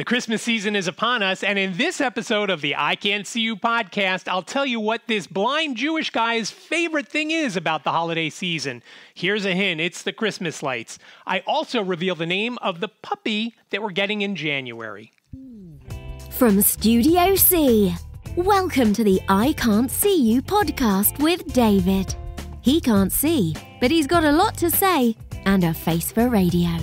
The Christmas season is upon us, and in this episode of the I Can't See You podcast, I'll tell you what this blind Jewish guy's favorite thing is about the holiday season. Here's a hint, it's the Christmas lights. I also reveal the name of the puppy that we're getting in January. From Studio C, welcome to the I Can't See You podcast with David. He can't see, but he's got a lot to say and a face for radio.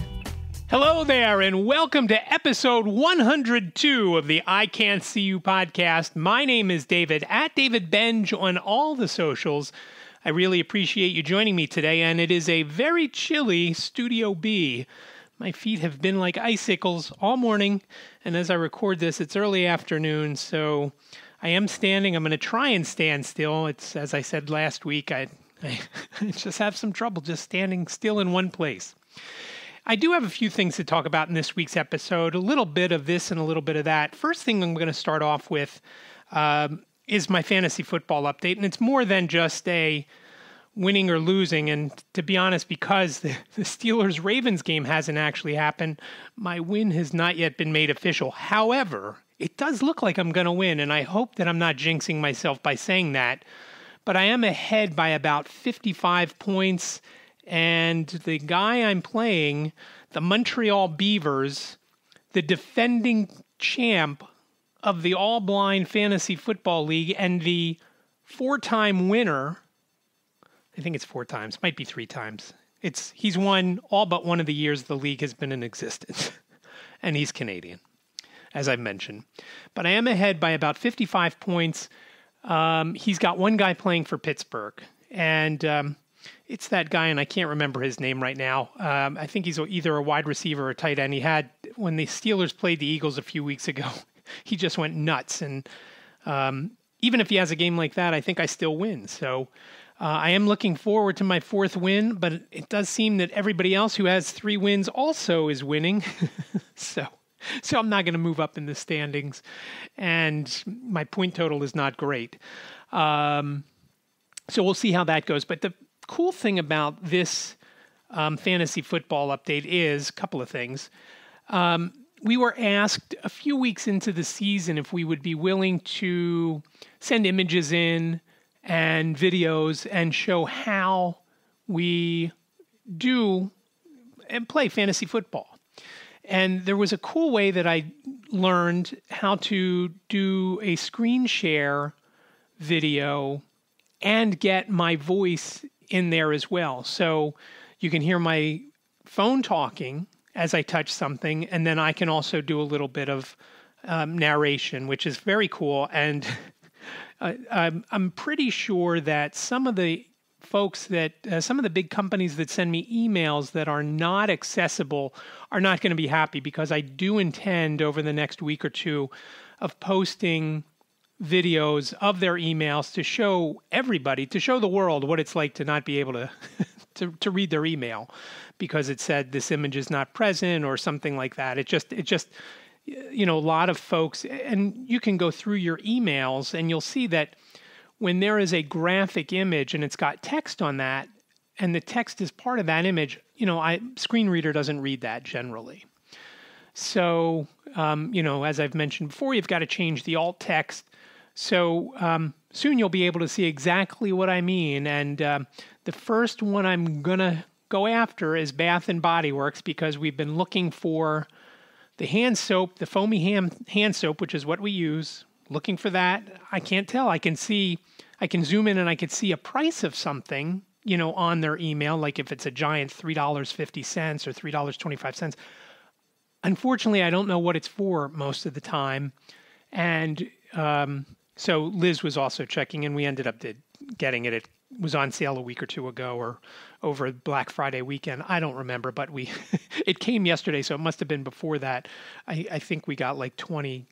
Hello there, and welcome to episode 102 of the I Can't See You podcast. My name is David, at David Benj on all the socials. I really appreciate you joining me today, and it is a very chilly Studio B. My feet have been like icicles all morning, and as I record this, it's early afternoon, so I am standing. I'm going to try and stand still. It's, as I said last week, I just have some trouble just standing still in one place. I do have a few things to talk about in this week's episode, a little bit of this and a little bit of that. First thing I'm going to start off with is my fantasy football update, and it's more than just a winning or losing. And to be honest, because the Steelers-Ravens game hasn't actually happened, my win has not yet been made official. However, it does look like I'm going to win, and I hope that I'm not jinxing myself by saying that. But I am ahead by about 55 points. And the guy I'm playing, the Montreal Beavers, the defending champ of the All Blind Fantasy Football League and the four-time winner, I think it's 4 times, might be 3 times. He's won all but one of the years the league has been in existence. And he's Canadian, as I've mentioned. But I am ahead by about 55 points. He's got one guy playing for Pittsburgh. And it's that guy, and I can't remember his name right now. I think he's either a wide receiver or a tight end. He had, when the Steelers played the Eagles a few weeks ago, he just went nuts. And even if he has a game like that, I think I still win. So I am looking forward to my 4th win, but it does seem that everybody else who has 3 wins also is winning. So I'm not going to move up in the standings, and my point total is not great. So we'll see how that goes. But the cool thing about this fantasy football update is a couple of things. We were asked a few weeks into the season if we would be willing to send images in and videos and show how we do and play fantasy football. And there was a cool way that I learned how to do a screen share video and get my voice in there as well. So you can hear my phone talking as I touch something, and then I can also do a little bit of narration, which is very cool. And I'm pretty sure that some of the folks that, some of the big companies that send me emails that are not accessible are not going to be happy, because I do intend over the next week or two of posting videos of their emails to show everybody, to show the world what it's like to not be able to to read their email because it said this image is not present or something like that. It just a lot of folks, and you can go through your emails and you'll see that when there is a graphic image and it's got text on that, and the text is part of that image, screen reader doesn't read that generally. So, as I've mentioned before, you've got to change the alt text. So soon you'll be able to see exactly what I mean. And the first one I'm going to go after is Bath & Body Works, because we've been looking for the hand soap, the foamy hand soap, which is what we use. Looking for that. I can't tell. I can zoom in and I can see a price of something, on their email, like if it's a giant $3.50 or $3.25. Unfortunately, I don't know what it's for most of the time. And so Liz was also checking, and we ended up getting it. It was on sale a week or two ago, or over Black Friday weekend. I don't remember, but it came yesterday, so it must have been before that. I think we got like 20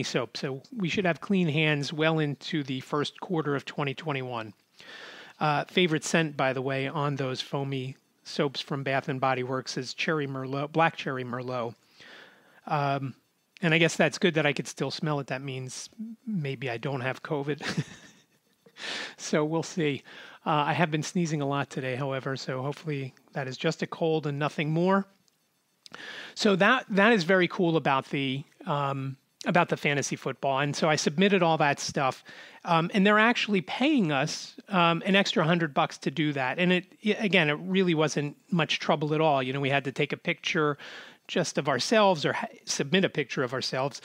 soaps. So we should have clean hands well into the first quarter of 2021. Favorite scent, by the way, on those foamy soaps from Bath & Body Works is Cherry Merlot, Black Cherry Merlot. And I guess that's good that I could still smell it. That means maybe I don't have COVID. So we'll see. I have been sneezing a lot today, however, so hopefully that is just a cold and nothing more. So that is very cool about the about the fantasy football. And so I submitted all that stuff. And they're actually paying us an extra $100 to do that. And it really wasn't much trouble at all. We had to take a picture just of ourselves or submit a picture of ourselves,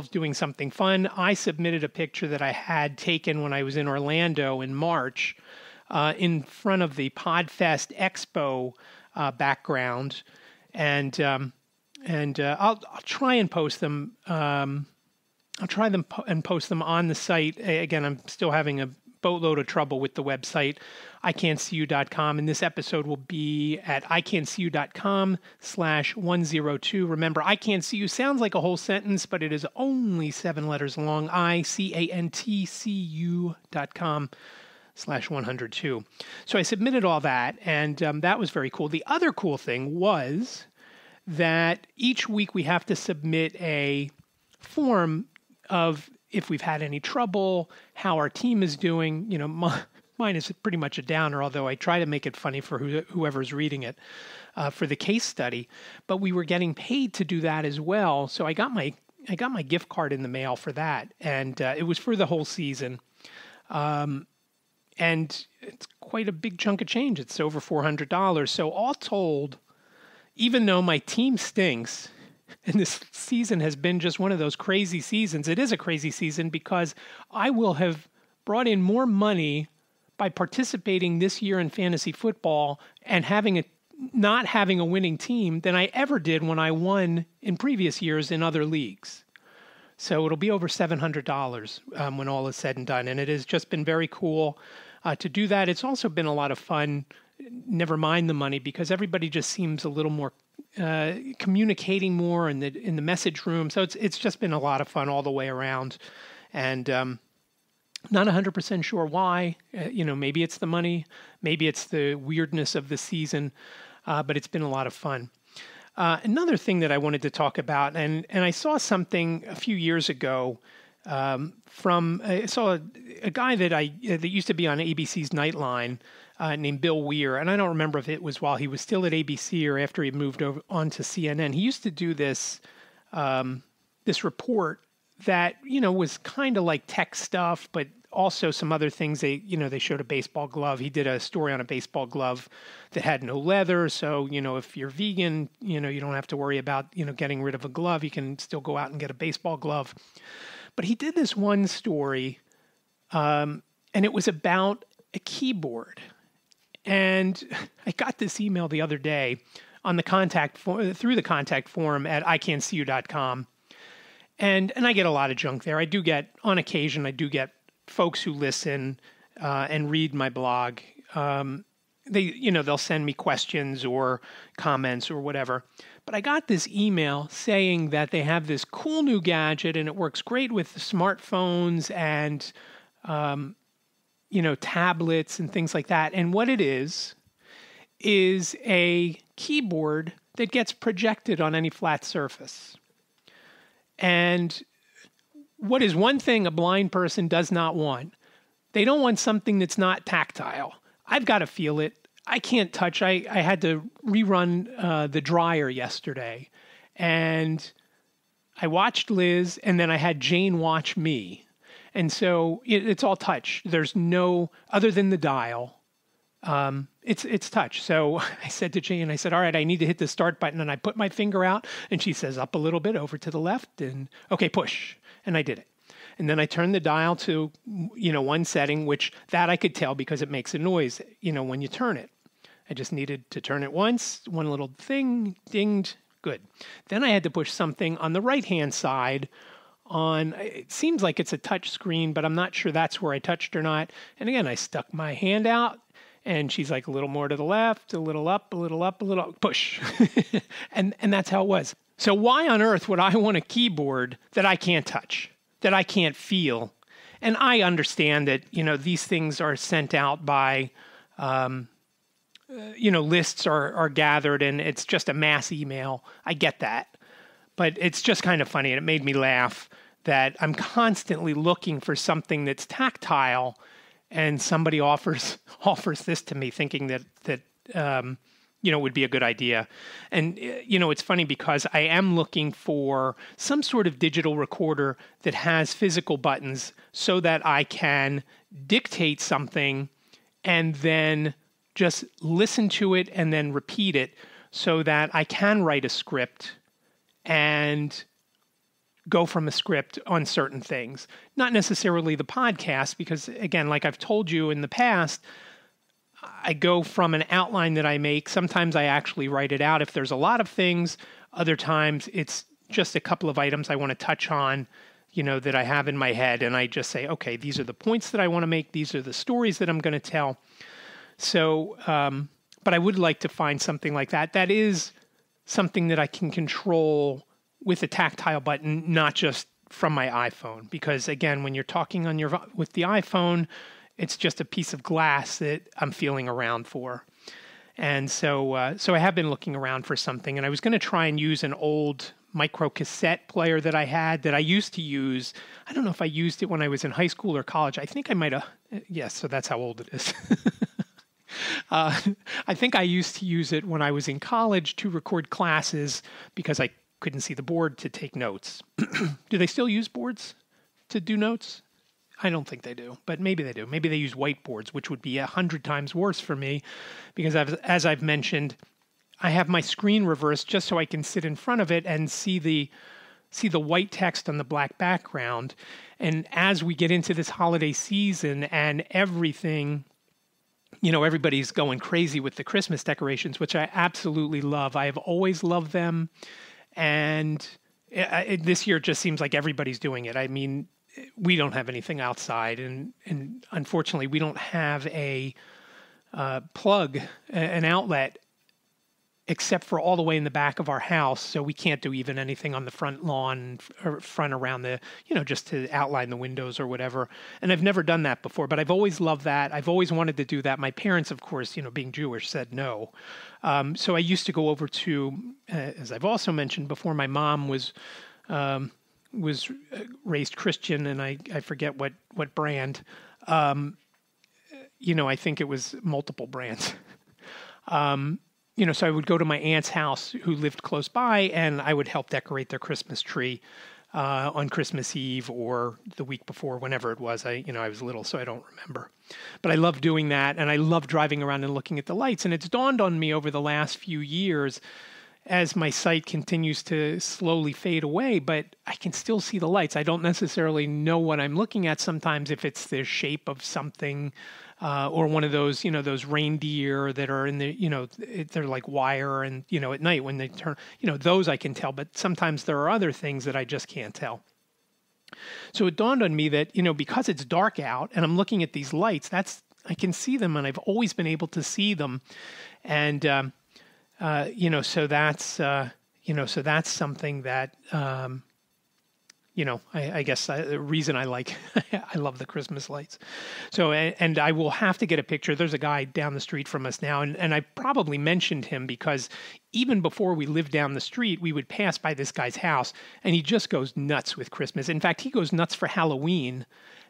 doing something fun. I submitted a picture that I had taken when I was in Orlando in March in front of the Podfest Expo background. And I'll try and post them. I'll try them and post them on the site. Again, I'm still having a boatload of trouble with the website, iCan'tSeeYou.com. And this episode will be at iCan'tSeeYou.com/102. Remember, I Can't See You sounds like a whole sentence, but it is only 7 letters long. iCan'tSeeYou.com/102. So I submitted all that, and that was very cool. The other cool thing was that each week we have to submit a form of if we've had any trouble, how our team is doing. Mine is pretty much a downer, although I try to make it funny for whoever's reading it for the case study. But we were getting paid to do that as well, so I got my gift card in the mail for that, and it was for the whole season. And it's quite a big chunk of change. It's over $400. So all told, even though my team stinks, and this season has been just one of those crazy seasons, it is a crazy season because I will have brought in more money by participating this year in fantasy football and not having a winning team than I ever did when I won in previous years in other leagues. So it'll be over $700 when all is said and done. And it has just been very cool to do that. It's also been a lot of fun, never mind the money, because everybody just seems a little more communicating more in the message room. So it's just been a lot of fun all the way around. And not 100% sure why. Maybe it's the money, maybe it's the weirdness of the season, but it's been a lot of fun. Another thing that I wanted to talk about, and I saw something a few years ago I saw a guy that used to be on ABC's Nightline named Bill Weir, and I don't remember if it was while he was still at ABC or after he moved over on to CNN. He used to do this report that was kind of like tech stuff, but also some other things. They showed a baseball glove. He did a story on a baseball glove that had no leather. So, if you're vegan, you don't have to worry about, getting rid of a glove. You can still go out and get a baseball glove. But he did this one story, and it was about a keyboard. And I got this email the other day on through the contact form at iCan'tSeeYou.com. And I get a lot of junk there. On occasion, I do get folks who listen and read my blog. They'll send me questions or comments or whatever. But I got this email saying that they have this cool new gadget and it works great with smartphones and, tablets and things like that. And what it is a keyboard that gets projected on any flat surface. And what is one thing a blind person does not want? They don't want something that's not tactile. I've got to feel it. I can't touch. I had to rerun the dryer yesterday, and I watched Liz, and then I had Jane watch me. And so it's all touch. There's no, other than the dial, it's touch. So I said to Jane, all right, I need to hit the start button. And I put my finger out, and she says up a little bit, over to the left, and okay, push. And I did it. And then I turned the dial to, one setting, which that I could tell because it makes a noise, when you turn it. I just needed to turn it once, one little thing, dinged, good. Then I had to push something on the right-hand side it seems like it's a touch screen, but I'm not sure that's where I touched or not. And again, I stuck my hand out, and she's like a little more to the left, a little up, a little up, a little push. and that's how it was. So why on earth would I want a keyboard that I can't touch, that I can't feel? And I understand that, these things are sent out by, lists are gathered and it's just a mass email. I get that. But it's just kind of funny, and it made me laugh that I'm constantly looking for something that's tactile, and somebody offers this to me, thinking that would be a good idea. And, it's funny because I am looking for some sort of digital recorder that has physical buttons so that I can dictate something and then just listen to it and then repeat it so that I can write a script and go from a script on certain things. Not necessarily the podcast, because again, like I've told you in the past, I go from an outline that I make. Sometimes I actually write it out if there's a lot of things. Other times it's just a couple of items I want to touch on, that I have in my head. And I just say, okay, these are the points that I want to make. These are the stories that I'm going to tell. So, but I would like to find something like that. That is something that I can control with a tactile button, not just from my iPhone. Because again, when you're talking with the iPhone, it's just a piece of glass that I'm feeling around for. And so I have been looking around for something, and I was going to try and use an old micro cassette player that I had that I used to use. I don't know if I used it when I was in high school or college. I think I might have. Yes, so that's how old it is. I think I used to use it when I was in college to record classes because I couldn't see the board to take notes. Do they still use boards to do notes? I don't think they do, but maybe they do. Maybe they use whiteboards, which would be 100 times worse for me because as I've mentioned, I have my screen reversed just so I can sit in front of it and see the white text on the black background. And as we get into this holiday season and everything, everybody's going crazy with the Christmas decorations, which I absolutely love. I have always loved them. And this year it just seems like everybody's doing it. I mean, we don't have anything outside, and unfortunately, we don't have a plug, an outlet, except for all the way in the back of our house. So we can't do even anything on the front lawn or front around the, just to outline the windows or whatever. And I've never done that before, but I've always loved that. I've always wanted to do that. My parents, of course, being Jewish, said no. So I used to go over to, as I've also mentioned before, my mom was raised Christian, and I forget what brand. I think it was multiple brands. So I would go to my aunt's house who lived close by, and I would help decorate their Christmas tree on Christmas Eve or the week before, whenever it was. I was little, so I don't remember. But I love doing that, and I love driving around and looking at the lights. And it's dawned on me over the last few years as my sight continues to slowly fade away, but I can still see the lights. I don't necessarily know what I'm looking at sometimes, if it's the shape of something or one of those, those reindeer that are in the, they're like wire, and, at night when they turn, those I can tell, but sometimes there are other things that I just can't tell. So it dawned on me that, because it's dark out and I'm looking at these lights, I can see them, and I've always been able to see them. And, so that's something that, I guess the reason I love the Christmas lights. So, and I will have to get a picture. There's a guy down the street from us now, and I probably mentioned him because even before we lived down the street, we would pass by this guy's house, and he just goes nuts with Christmas. In fact, he goes nuts for Halloween.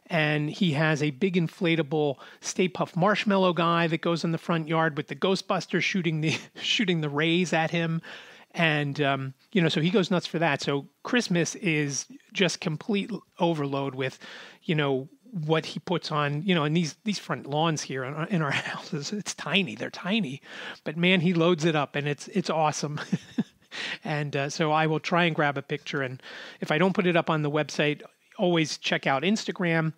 And he has a big inflatable Stay Puft Marshmallow guy that goes in the front yard with the Ghostbusters shooting the rays at him. And, so he goes nuts for that. So Christmas is just complete overload with, what he puts on, and these front lawns here in our houses, it's tiny. They're tiny. But man, he loads it up, and it's awesome. And so I will try and grab a picture. And if I don't put it up on the website, always check out Instagram.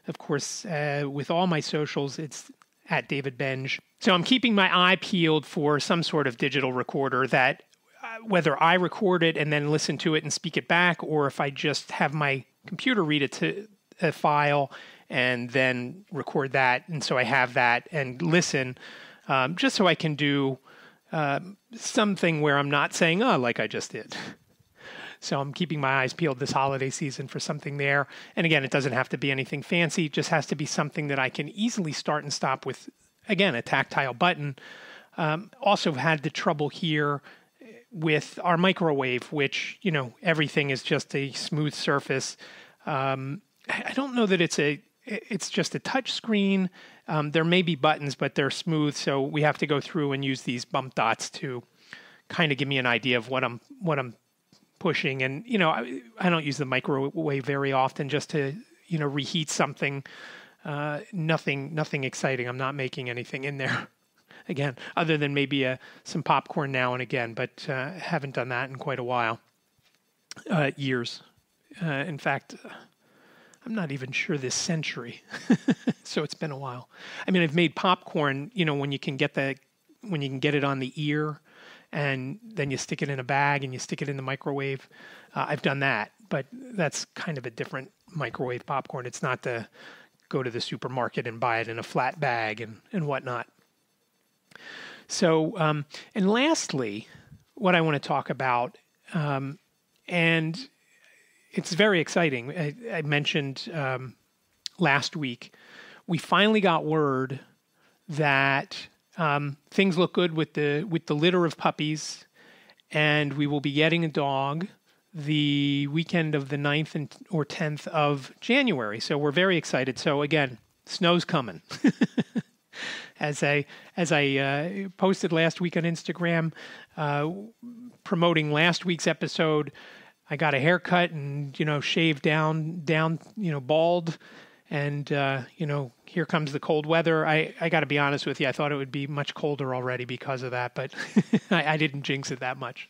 Of course, with all my socials, it's at David Benge. So I'm keeping my eye peeled for some sort of digital recorder that, whether I record it and then listen to it and speak it back, or if I just have my computer read it to a file and then record that. And so I have that and listen, just so I can do something where I'm not saying, oh, like I just did. So I'm keeping my eyes peeled this holiday season for something there. And again, it doesn't have to be anything fancy. It just has to be something that I can easily start and stop with, again, a tactile button. Also had the trouble here with our microwave, which, everything is just a smooth surface. I don't know that it's it's just a touch screen. There may be buttons, but they're smooth, so we have to go through and use these bump dots to kind of give me an idea of what I'm pushing. And I don't use the microwave very often, just to reheat something. Nothing exciting. I'm not making anything in there again, other than maybe some popcorn now and again, but haven't done that in quite a while. Years. In fact, I'm not even sure this century. So it's been a while. I mean, I've made popcorn, when you can get it on the ear and then you stick it in a bag and you stick it in the microwave. I've done that, but that's kind of a different microwave popcorn. It's not to go to the supermarket and buy it in a flat bag and whatnot. So, and lastly, what I want to talk about, and it's very exciting. I mentioned last week, we finally got word that things look good with the litter of puppies, and we will be getting a dog the weekend of the 9th or 10th of January. So we're very excited. So again, snow's coming. As I posted last week on Instagram, promoting last week's episode, I got a haircut and, shaved down, bald. And, here comes the cold weather. I got to be honest with you. I thought it would be much colder already because of that, but I didn't jinx it that much.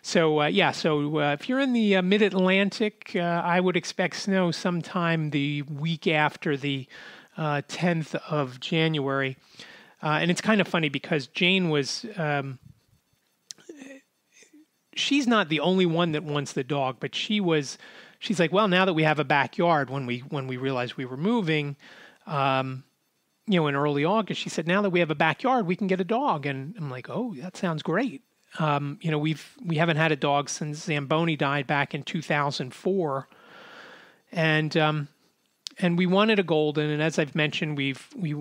So, if you're in the mid-Atlantic, I would expect snow sometime the week after the 10th of January. And it's kind of funny because Jane was... she's not the only one that wants the dog, but she's like, well, now that we have a backyard, when we realized we were moving, in early August, she said, now that we have a backyard, we can get a dog. And I'm like, oh, that sounds great. We haven't had a dog since Zamboni died back in 2004. And we wanted a golden. And as I've mentioned, we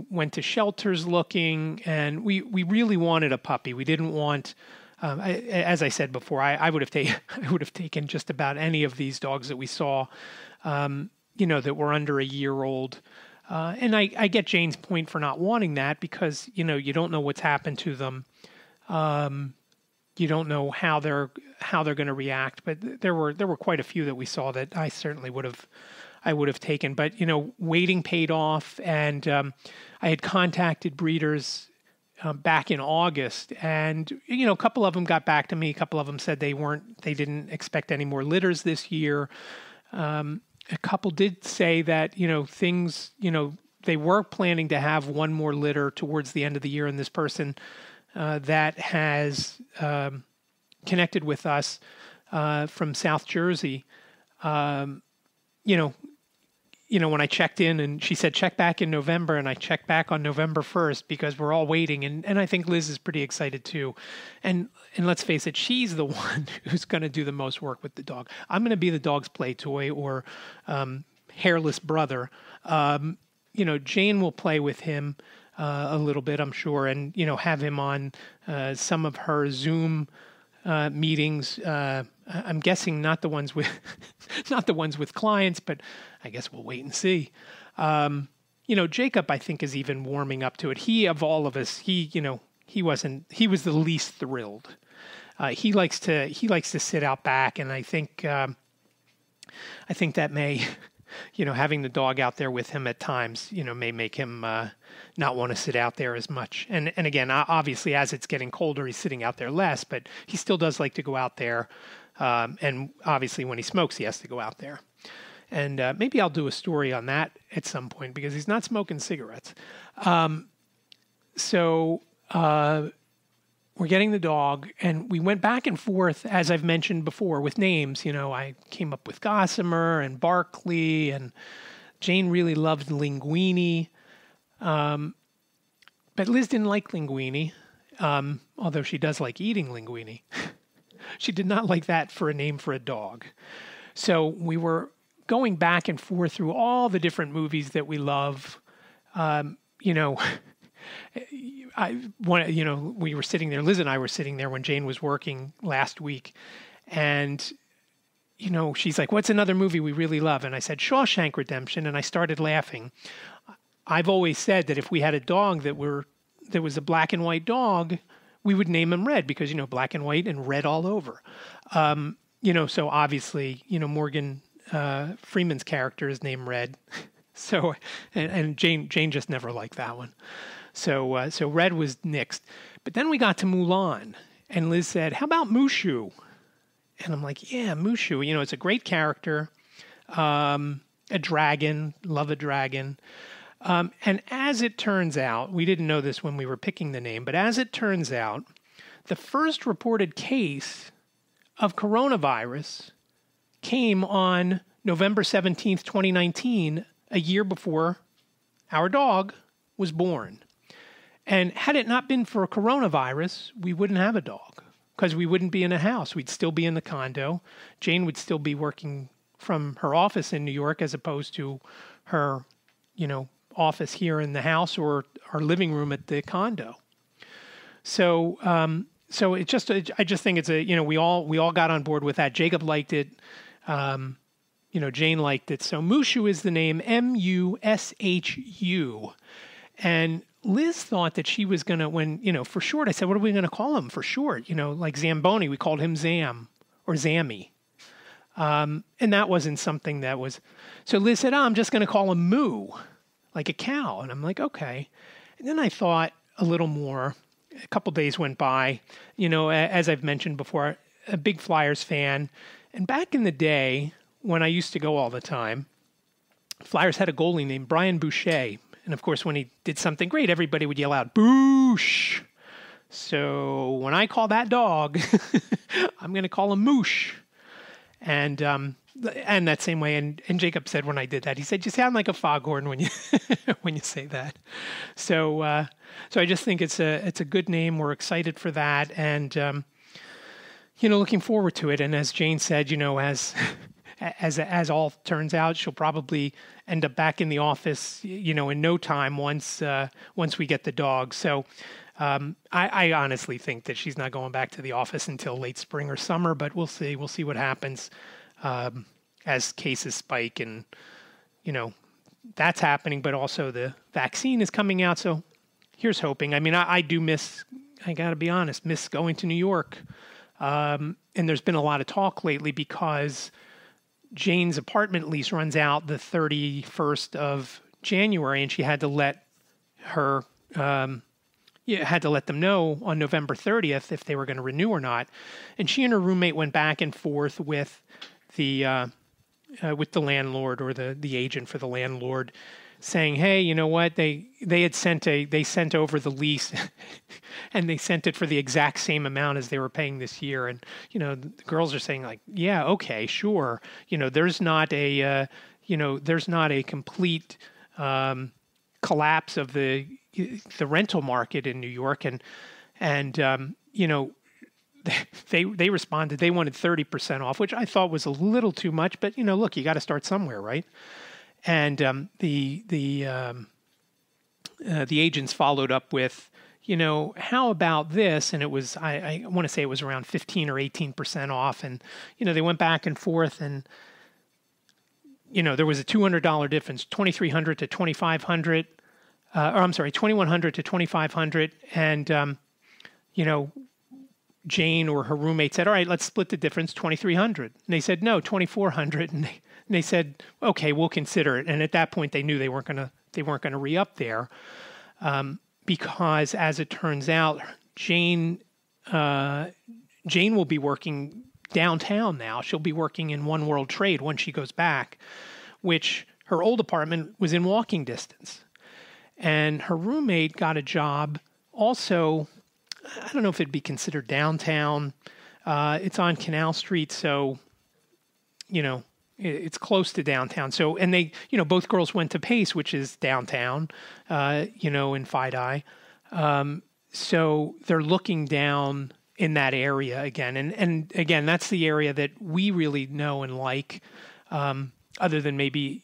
went to shelters looking, and we really wanted a puppy. We didn't want, as I said before, I would have taken just about any of these dogs that we saw, that were under a year old. And I get Jane's point for not wanting that because, you don't know what's happened to them. You don't know how they're going to react, but there were quite a few that we saw that I certainly would have taken. But waiting paid off, and I had contacted breeders back in August, and a couple of them got back to me. A couple of them said they didn't expect any more litters this year. A couple did say that things they were planning to have one more litter towards the end of the year, and this person that has connected with us from South Jersey, when I checked in, and she said, check back in November, and I checked back on November 1st because we're all waiting. And I think Liz is pretty excited too. And let's face it, she's the one who's going to do the most work with the dog. I'm going to be the dog's play toy or hairless brother. Jane will play with him a little bit, I'm sure, and, have him on some of her Zoom meetings. I'm guessing not the ones with clients, but I guess we'll wait and see. Jacob, I think, is even warming up to it. He, of all of us, he was the least thrilled. He likes to sit out back, and I think that may, having the dog out there with him at times, may make him not want to sit out there as much. And again, obviously, as it's getting colder, he's sitting out there less, but he still does like to go out there. And obviously, when he smokes, he has to go out there. And maybe I'll do a story on that at some point because he's not smoking cigarettes. So we're getting the dog, and we went back and forth, as I've mentioned before, with names. I came up with Gossamer and Barkley, and Jane really loved Linguini. But Liz didn't like Linguini, although she does like eating linguine. She did not like that for a name for a dog. So we were going back and forth through all the different movies that we love. We were sitting there, Liz and I were sitting there when Jane was working last week. And, she's like, what's another movie we really love? And I said, Shawshank Redemption. And I started laughing. I've always said that if we had a dog that was a black and white dog, we would name him Red because, black and white and red all over. So obviously, Morgan Freeman's character is named Red. So, and Jane just never liked that one. So Red was nixed. But then we got to Mulan, and Liz said, how about Mushu? And I'm like, yeah, Mushu, it's a great character, a dragon, love a dragon. And as it turns out, we didn't know this when we were picking the name, but as it turns out, the first reported case of coronavirus came on November 17th, 2019, a year before our dog was born. And had it not been for a coronavirus, we wouldn't have a dog because we wouldn't be in a house. We'd still be in the condo. Jane would still be working from her office in New York as opposed to her, office here in the house or our living room at the condo. So I just think it's we all got on board with that. Jacob liked it. Jane liked it. So Mushu is the name, Mushu. And Liz thought that she was going to, for short, I said, what are we going to call him for short? Like Zamboni, we called him Zam or Zammy. And that wasn't something that was, so Liz said, I'm just going to call him Moo, like a cow. And I'm like, okay. And then I thought a little more. A couple days went by, as I've mentioned before, a big Flyers fan. And back in the day when I used to go all the time, Flyers had a goalie named Brian Boucher. And of course, when he did something great, everybody would yell out, Boosh. So when I call that dog, I'm going to call him Moosh. And that same way, and Jacob said when I did that, he said, you sound like a foghorn when you when you say that. So I just think it's a good name. We're excited for that, and looking forward to it. And as Jane said, as all turns out, she'll probably end up back in the office, in no time once we get the dog. So I honestly think that she's not going back to the office until late spring or summer, but we'll see. We'll see what happens as cases spike, and that's happening. But also the vaccine is coming out, so here's hoping. I mean, I do miss. I got to be honest, miss going to New York. And there's been a lot of talk lately because Jane's apartment lease runs out the 31st of January, and she had to let her. Had to let them know on November 30th if they were going to renew or not. And she and her roommate went back and forth with the landlord or the agent for the landlord, saying, "Hey, you know what? They sent over the lease, and they sent it for the exact same amount as they were paying this year." And the girls are saying like, "Yeah, okay, sure. There's not a complete collapse of the rental market in New York," and they responded they wanted 30% off, which I thought was a little too much, but look, you got to start somewhere, right? And the agents followed up with, how about this? And it was I want to say it was around 15 or 18% off, and they went back and forth, and there was a $200 difference, $2,300 to $2,500. $2,100 to $2,500. And, Jane or her roommate said, all right, let's split the difference, $2,300. And they said, no, $2,400. And they said, okay, we'll consider it. And at that point they knew they weren't going to re-up there. Because as it turns out, Jane will be working downtown now. She'll be working in One World Trade when she goes back, which her old apartment was in walking distance. And her roommate got a job also, I don't know if it'd be considered downtown. It's on Canal Street, so, it's close to downtown. So, and they, both girls went to Pace, which is downtown, in Fidei. So they're looking down in that area again. And again, that's the area that we really know and like, other than maybe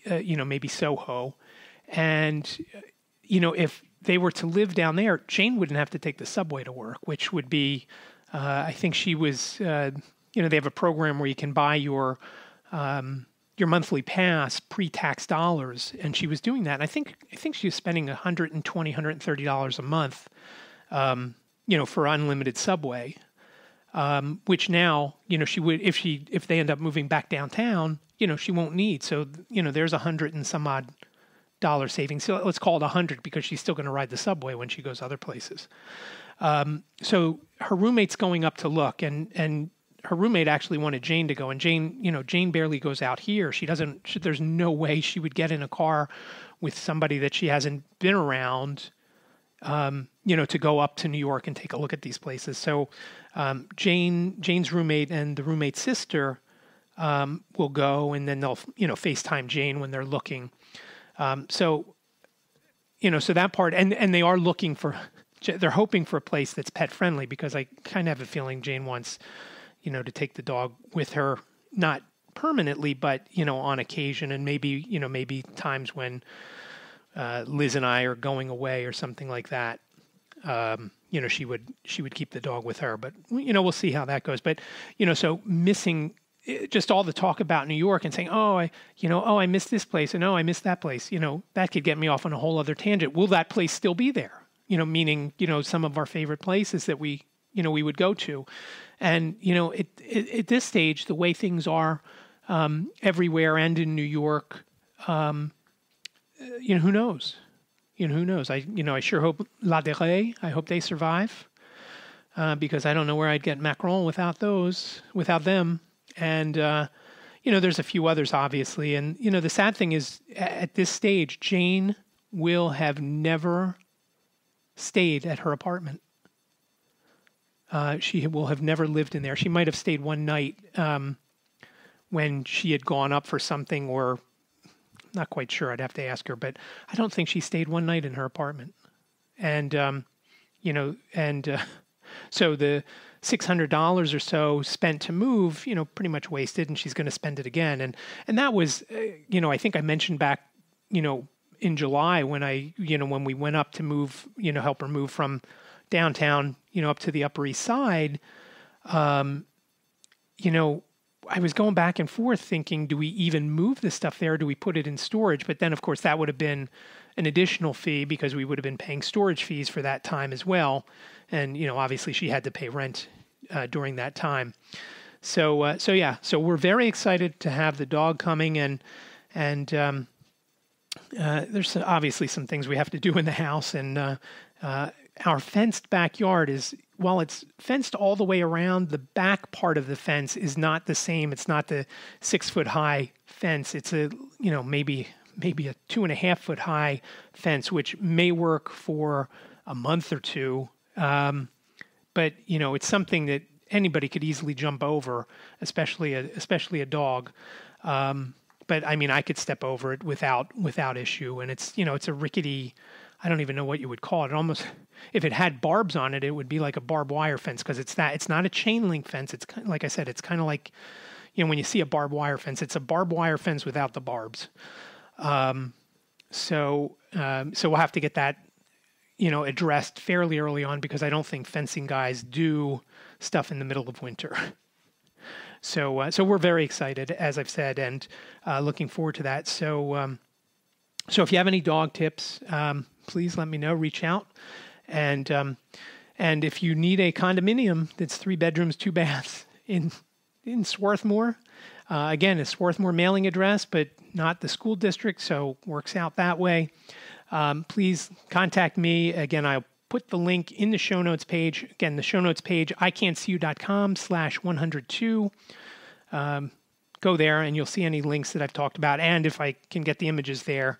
Soho. And if they were to live down there, Jane wouldn't have to take the subway to work, which would be, I think she was, they have a program where you can buy your your monthly pass pre-tax dollars, and she was doing that. And I think she was spending $120, $130 a month, for unlimited subway. Which now, she would, if they end up moving back downtown, she won't need. So, there's $100 and some odd dollar savings. So let's call it 100 because she's still going to ride the subway when she goes other places. So her roommate's going up to look, and her roommate actually wanted Jane to go, and Jane barely goes out here. There's no way she would get in a car with somebody that she hasn't been around, to go up to New York and take a look at these places. So, Jane's roommate and the roommate's sister, will go, and then they'll, FaceTime Jane when they're looking. So that part, and they are looking they're hoping for a place that's pet friendly, because I kind of have a feeling Jane wants, to take the dog with her, not permanently, but, on occasion, and maybe times when, Liz and I are going away or something like that. She would keep the dog with her, but we'll see how that goes. But, so missing just all the talk about New York and saying, I missed this place, and I missed that place, that could get me off on a whole other tangent. Will that place still be there? Meaning, some of our favorite places that we would go to. And, at this stage, the way things are, everywhere and in New York, who knows? Who knows? I sure hope La Deraie, I hope they survive, because I don't know where I'd get Macron without them. And, there's a few others, obviously. And, the sad thing is, at this stage, Jane will have never stayed at her apartment. She will have never lived in there. She might have stayed one night when she had gone up for something, or not quite sure. I'd have to ask her, but I don't think she stayed one night in her apartment. And, so the $600 or so spent to move, pretty much wasted, and she's going to spend it again. And that was, I think I mentioned back, in July when we went up to move, help her move from downtown, up to the Upper East Side, I was going back and forth thinking, do we even move the stuff there? Do we put it in storage? But then, of course, that would have been an additional fee, because we would have been paying storage fees for that time as well. And, obviously she had to pay rent during that time. So we're very excited to have the dog coming, and there's obviously some things we have to do in the house, and our fenced backyard is, while it's fenced all the way around, the back part of the fence is not the same. It's not the 6 foot high fence. It's maybe a 2.5 foot high fence, which may work for a month or two. But it's something that anybody could easily jump over, especially a dog. But I mean, I could step over it without issue. And it's a rickety, I don't even know what you would call it. Almost, if it had barbs on it, it would be like a barbed wire fence, because it's not a chain link fence. It's kind of, like I said, it's kind of like, when you see a barbed wire fence, it's a barbed wire fence without the barbs. So we'll have to get that, addressed fairly early on, because I don't think fencing guys do stuff in the middle of winter. So we're very excited, as I've said, and looking forward to that. So if you have any dog tips, please let me know. Reach out, and if you need a condominium that's 3 bedrooms, 2 baths in Swarthmore, again, a Swarthmore mailing address, but not the school district, so works out that way. Please contact me. Again, I'll put the link in the show notes page. Again, the show notes page, ican'tseeyou.com/102. Go there and you'll see any links that I've talked about, and if I can get the images there.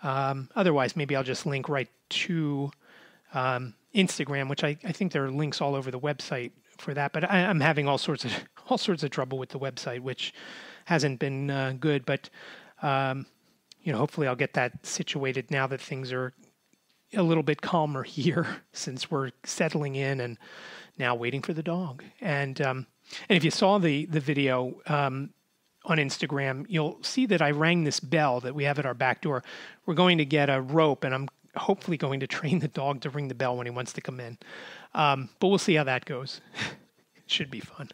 Otherwise, maybe I'll just link right to Instagram, which I think there are links all over the website for that. But I'm having all sorts of trouble with the website, which hasn't been good. But hopefully I'll get that situated now that things are a little bit calmer here, since we're settling in and now waiting for the dog. And if you saw the video on Instagram, you'll see that I rang this bell that we have at our back door. We're going to get a rope, and I'm hopefully going to train the dog to ring the bell when he wants to come in. But we'll see how that goes. It should be fun.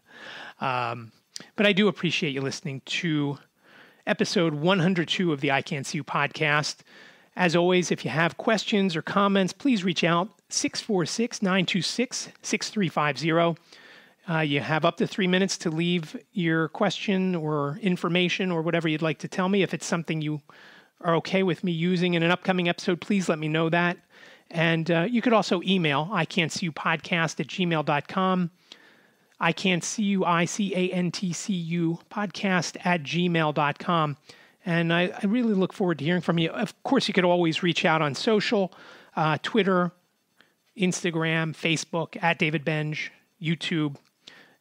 But I do appreciate you listening to episode 102 of the I Can't See You podcast. As always, if you have questions or comments, please reach out, 646-926-6350. You have up to 3 minutes to leave your question or information or whatever you'd like to tell me. If it's something you are okay with me using in an upcoming episode, please let me know that. And you could also email ican'tseeyou@gmail.com. ican'tseeyou podcast@gmail.com. And I really look forward to hearing from you. Of course, you could always reach out on social, Twitter, Instagram, Facebook, @DavidBenge, YouTube,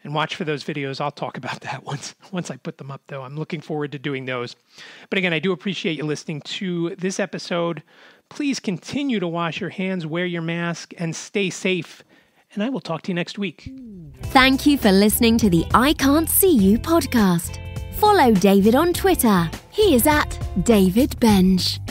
and watch for those videos. I'll talk about that once I put them up, though. I'm looking forward to doing those. But again, I do appreciate you listening to this episode. Please continue to wash your hands, wear your mask, and stay safe. And I will talk to you next week. Thank you for listening to the I Can't See You podcast. Follow David on Twitter. He is @DavidBenge.